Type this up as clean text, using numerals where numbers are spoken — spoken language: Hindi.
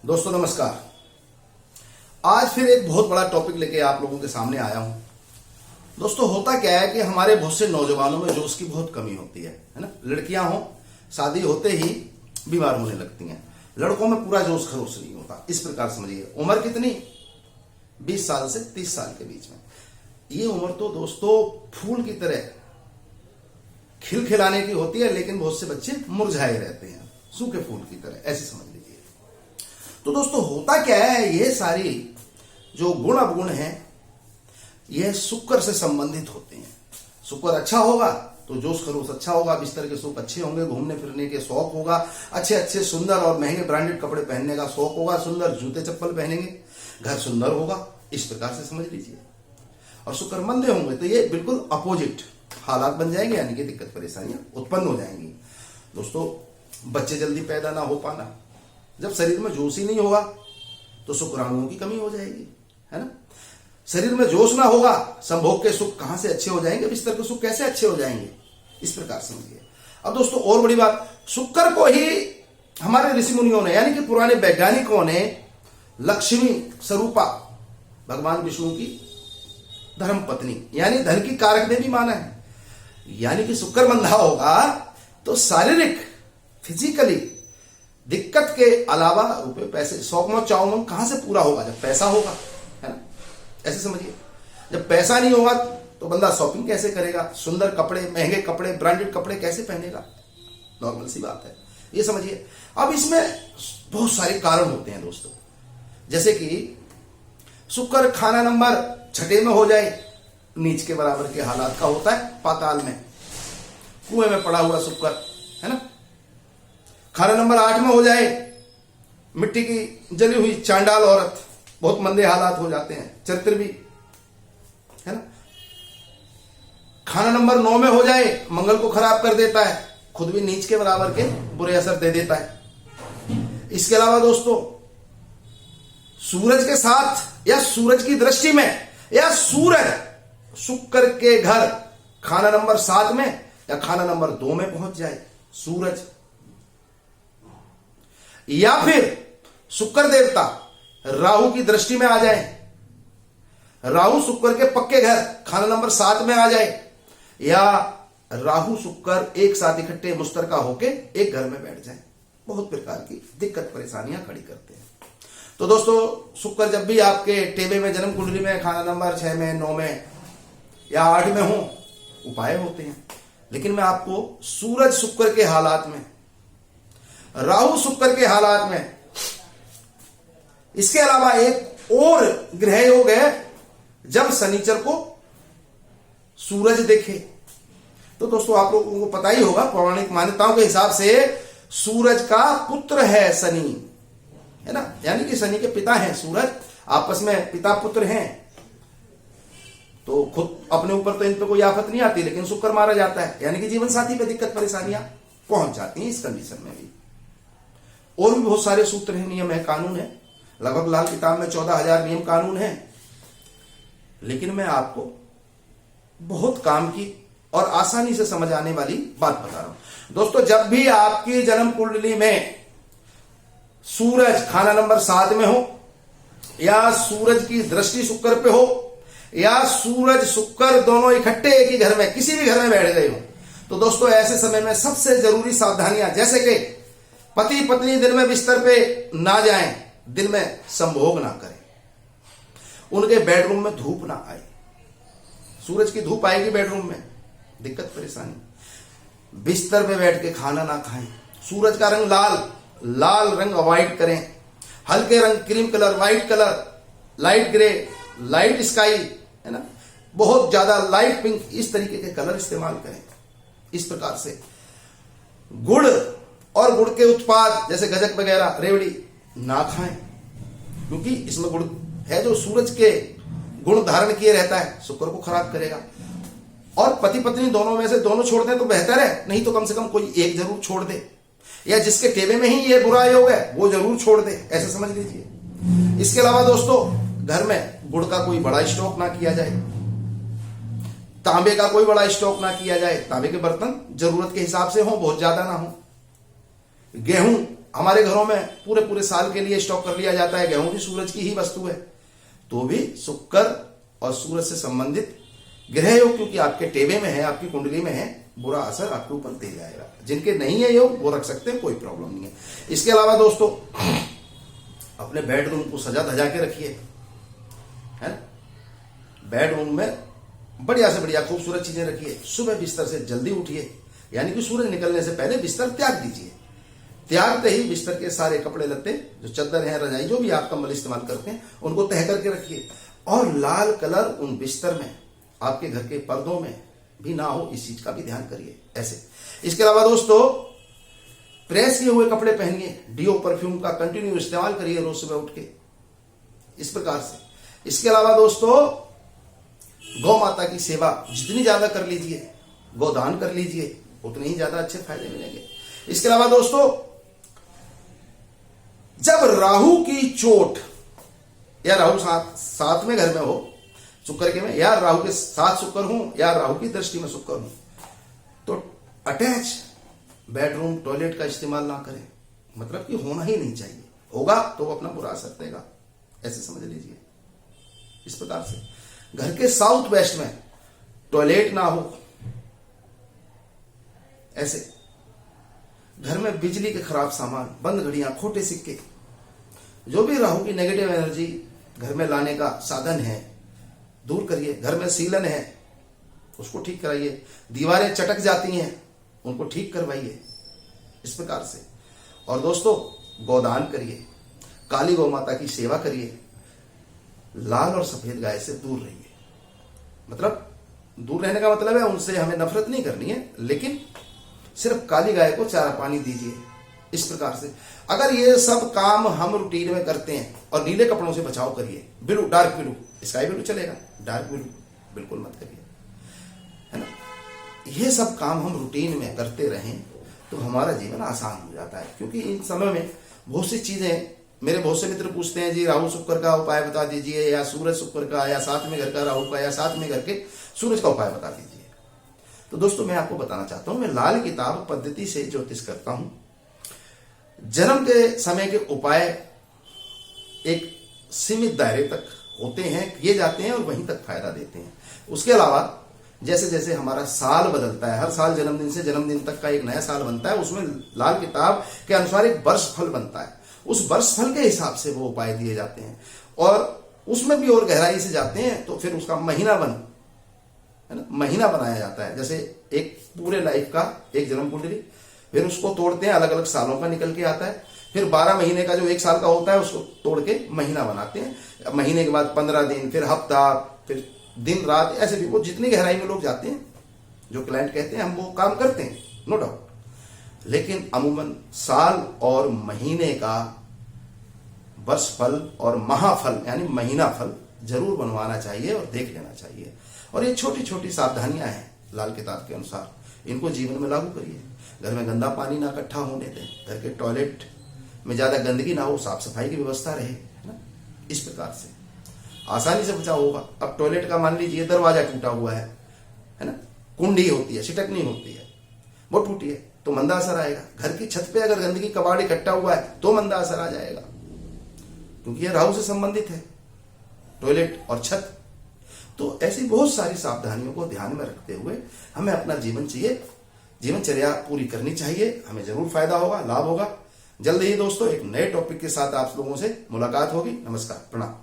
दोस्तों नमस्कार। आज फिर एक बहुत बड़ा टॉपिक लेके आप लोगों के सामने आया हूं। दोस्तों होता क्या है कि हमारे बहुत से नौजवानों में जोश की बहुत कमी होती है ना। लड़कियां हो शादी होते ही बीमार होने लगती हैं, लड़कों में पूरा जोश खरोश नहीं होता। इस प्रकार समझिए, उम्र कितनी 20 साल से 30 साल के बीच में, ये उम्र तो दोस्तों फूल की तरह खिलखिलाने की होती है, लेकिन बहुत से बच्चे मुरझाए रहते हैं, सूखे फूल की तरह, ऐसे समझ लीजिए। तो दोस्तों होता क्या है, ये सारी जो गुण अवगुण हैं यह शुक्र से संबंधित होते हैं। शुक्र अच्छा होगा तो जोश खरोश अच्छा होगा, बिस्तर के सुख अच्छे होंगे, घूमने फिरने के शौक होगा, अच्छे अच्छे सुंदर और महंगे ब्रांडेड कपड़े पहनने का शौक होगा, सुंदर जूते चप्पल पहनेंगे, घर सुंदर होगा। इस प्रकार से समझ लीजिए। और शुक्र मंदे होंगे तो ये बिल्कुल अपोजिट हालात बन जाएंगे, यानी कि दिक्कत परेशानियां उत्पन्न हो जाएंगी। दोस्तों बच्चे जल्दी पैदा ना हो पाना, जब शरीर में जोश ही नहीं होगा तो शुक्राणुओं की कमी हो जाएगी, है ना। शरीर में जोश ना होगा, संभोग के सुख कहां से अच्छे हो जाएंगे, बिस्तर के सुख कैसे अच्छे हो जाएंगे। इस प्रकार समझिए। अब दोस्तों और बड़ी बात, शुक्र को ही हमारे ऋषि मुनियों ने यानी कि पुराने वैज्ञानिकों ने लक्ष्मी स्वरूपा भगवान विष्णु की धर्म पत्नी यानी धन की कारक देवी माना है। यानी कि शुक्र मंदा होगा तो शारीरिक फिजिकली दिक्कत के अलावा रुपए पैसे शौक में चाव कहां से पूरा होगा, जब पैसा होगा, है ना। ऐसे समझिए, जब पैसा नहीं होगा तो बंदा शॉपिंग कैसे करेगा, सुंदर कपड़े, महंगे कपड़े, ब्रांडेड कपड़े कैसे पहनेगा, नॉर्मल सी बात है, ये समझिए। अब इसमें बहुत सारे कारण होते हैं दोस्तों, जैसे कि शुक्र खाना नंबर 6 में हो जाए, नीच के बराबर के हालात का होता है, पाताल में कुएं में पड़ा हुआ शुक्र, है ना। खाना नंबर 8 में हो जाए, मिट्टी की जली हुई चांडाल औरत, बहुत मंदे हालात हो जाते हैं, चरित्र भी, है ना। खाना नंबर 9 में हो जाए, मंगल को खराब कर देता है, खुद भी नीच के बराबर के बुरे असर दे देता है। इसके अलावा दोस्तों सूरज के साथ या सूरज की दृष्टि में या सूरज शुक्र के घर खाना नंबर 7 में या खाना नंबर 2 में पहुंच जाए सूरज, या फिर शुक्र देवता राहु की दृष्टि में आ जाए, राहु शुक्र के पक्के घर खाना नंबर 7 में आ जाए, या राहु शुक्र एक साथ इकट्ठे मुश्तरका होके एक घर में बैठ जाए, बहुत प्रकार की दिक्कत परेशानियां खड़ी करते हैं। तो दोस्तों शुक्र जब भी आपके टेबे में जन्म कुंडली में खाना नंबर 6 में, 9 में या 8 में हो, उपाय होते हैं। लेकिन मैं आपको सूरज शुक्र के हालात में, राहु शुक्र के हालात में, इसके अलावा एक और ग्रह योग है, जब शनिचर को सूरज देखे। तो दोस्तों आप लोगों को पता ही होगा, पौराणिक मान्यताओं के हिसाब से सूरज का पुत्र है शनि, है ना, यानी कि शनि के पिता हैं सूरज, आपस में पिता पुत्र हैं। तो खुद अपने ऊपर तो इन पे कोई आफत नहीं आती, लेकिन शुक्र मारा जाता है, यानी कि जीवन साथी पे दिक्कत परेशानियां पहुंच जाती हैं इस कंडीशन में भी। और भी बहुत सारे सूत्र हैं, नियम है, कानून है, लगभग लाल किताब में 14,000 नियम कानून है। लेकिन मैं आपको बहुत काम की और आसानी से समझ आने वाली बात बता रहा हूं। दोस्तों जब भी आपकी जन्म कुंडली में सूरज खाना नंबर 7 में हो, या सूरज की दृष्टि शुक्र पे हो, या सूरज शुक्र दोनों इकट्ठे एक ही घर में किसी भी घर में बैठ गए हो, तो दोस्तों ऐसे समय में सबसे जरूरी सावधानियां, जैसे कि पति पत्नी दिन में बिस्तर पे ना जाएं, दिन में संभोग ना करें, उनके बेडरूम में धूप ना आए, सूरज की धूप आएगी बेडरूम में, दिक्कत परेशानी, बिस्तर पे बैठ के खाना ना खाएं, सूरज का रंग लाल रंग अवॉइड करें, हल्के रंग cream colour, white colour, light grey, light sky, है ना, बहुत ज्यादा लाइट पिंक, इस तरीके के कलर इस्तेमाल करें। इस प्रकार से गुड़ और गुड़ के उत्पाद जैसे गजक वगैरह, रेवड़ी ना खाएं, क्योंकि इसमें गुड़ है जो सूरज के गुण धारण किए रहता है, शुक्र को खराब करेगा। और पति पत्नी दोनों में से दोनों छोड़ दें तो बेहतर है, नहीं तो कम से कम कोई एक जरूर छोड़ दे, या जिसके टेबे में ही ये बुरा योग है वो जरूर छोड़ दे, ऐसे समझ लीजिए। इसके अलावा दोस्तों घर में गुड़ का कोई बड़ा स्टॉक ना किया जाए, तांबे का कोई बड़ा स्टॉक ना किया जाए, तांबे के बर्तन जरूरत के हिसाब से हो, बहुत ज्यादा ना हो। गेहूं हमारे घरों में पूरे पूरे साल के लिए स्टॉक कर लिया जाता है, गेहूं भी सूरज की ही वस्तु है, तो भी शुक्र और सूरज से संबंधित ग्रह योग क्योंकि आपके टेबे में है, आपकी कुंडली में है, बुरा असर आपके ऊपर दे जाएगा। जिनके नहीं है योग वो रख सकते हैं, कोई प्रॉब्लम नहीं है। इसके अलावा दोस्तों अपने बेडरूम को सजा धजा के रखिए, है ना। बेडरूम में बढ़िया से बढ़िया खूबसूरत चीजें रखिए। सुबह बिस्तर से जल्दी उठिए, यानी कि सूरज निकलने से पहले बिस्तर त्याग दीजिए। त्यागते ही बिस्तर के सारे कपड़े लत्ते, जो चादर है, रजाई, जो भी आप कंबल इस्तेमाल करते हैं, उनको तह करके रखिए। और लाल कलर उन बिस्तर में, आपके घर के पर्दों में भी ना हो, इस चीज का भी ध्यान करिए ऐसे। इसके अलावा दोस्तों प्रेस किए हुए कपड़े पहनिए, डीओ परफ्यूम का कंटिन्यू इस्तेमाल करिए रोज सुबह उठ के, इस प्रकार से। इसके अलावा दोस्तों गौ माता की सेवा जितनी ज्यादा कर लीजिए, गोदान कर लीजिए, उतने ही ज्यादा अच्छे फायदे मिलेंगे। इसके अलावा दोस्तों जब राहु की चोट या राहु साथ में घर में हो, शुक्र के में, या राहु के साथ शुक्र हूं या राहु की दृष्टि में शुक्र हूं, तो अटैच बेडरूम टॉयलेट का इस्तेमाल ना करें, मतलब कि होना ही नहीं चाहिए। होगा तो वो अपना बुरा असर देगा, ऐसे समझ लीजिए। इस प्रकार से घर के साउथ वेस्ट में टॉयलेट ना हो, ऐसे घर में बिजली के खराब सामान, बंद घड़ियां, खोटे सिक्के, जो भी राहु की नेगेटिव एनर्जी घर में लाने का साधन है, दूर करिए। घर में सीलन है, उसको ठीक कराइए। दीवारें चटक जाती हैं, उनको ठीक करवाइए, इस प्रकार से। और दोस्तों गोदान करिए, काली गौ माता की सेवा करिए, लाल और सफेद गाय से दूर रहिए। मतलब दूर रहने का मतलब है उनसे हमें नफरत नहीं करनी है, लेकिन सिर्फ काली गाय को चारा पानी दीजिए, इस प्रकार से। अगर ये सब काम हम रूटीन में करते हैं, और नीले कपड़ों से बचाव करिए, blue, dark blue, sky blue चलेगा, डार्क ब्लू बिल्कुल मत करिए, है ना। ये सब काम हम रूटीन में करते रहें तो हमारा जीवन आसान हो जाता है। क्योंकि इन समय में बहुत सी चीजें, मेरे बहुत से मित्र पूछते हैं जी राहु शुक्र का उपाय बता दीजिए, या सूरज शुक्र का, या साथ में घर का राहु का, या साथ में घर के सूरज का उपाय बता दीजिए। तो दोस्तों मैं आपको बताना चाहता हूं, मैं लाल किताब पद्धति से ज्योतिष करता हूं। जन्म के समय के उपाय एक सीमित दायरे तक होते हैं, किए जाते हैं और वहीं तक फायदा देते हैं। उसके अलावा जैसे जैसे हमारा साल बदलता है, हर साल जन्मदिन से जन्मदिन तक का एक नया साल बनता है, उसमें लाल किताब के अनुसार एक वर्ष फल बनता है। उस वर्ष फल के हिसाब से वो उपाय दिए जाते हैं, और उसमें भी और गहराई से जाते हैं तो फिर उसका महीना बन, है ना, महीना बनाया जाता है। जैसे एक पूरे लाइफ का एक जन्म कुंडली, फिर उसको तोड़ते हैं, अलग अलग सालों का निकल के आता है। फिर 12 महीने का जो एक साल का होता है उसको तोड़ के महीना बनाते हैं। महीने के बाद 15 दिन, फिर हफ्ता, फिर दिन रात, ऐसे भी वो जितनी गहराई में लोग जाते हैं, जो क्लाइंट कहते हैं हम वो काम करते हैं, नो डाउट। लेकिन अमूमन साल और महीने का वर्ष फल और महाफल यानी महीना फल जरूर बनवाना चाहिए और देख लेना चाहिए। और ये छोटी छोटी सावधानियां हैं लाल किताब के अनुसार, इनको जीवन में लागू करिए। घर में गंदा पानी ना इकट्ठा होने दें, घर के टॉयलेट में ज्यादा गंदगी ना हो, साफ सफाई की व्यवस्था रहे, है ना। इस प्रकार से आसानी से बचाव होगा। अब टॉयलेट का मान लीजिए दरवाजा टूटा हुआ है ना, कुंडी होती है, सिटकनी होती है, वो टूटी है तो मंदा असर आएगा। घर की छत पे अगर गंदगी कबाड़ इकट्ठा हुआ है तो मंदा असर आ जाएगा, क्योंकि यह राहु से संबंधित है, टॉयलेट और छत। तो ऐसी बहुत सारी सावधानियों को ध्यान में रखते हुए हमें अपना जीवनचर्या पूरी करनी चाहिए। हमें जरूर फायदा होगा, लाभ होगा। जल्द ही दोस्तों एक नए टॉपिक के साथ आप लोगों से मुलाकात होगी। नमस्कार, प्रणाम।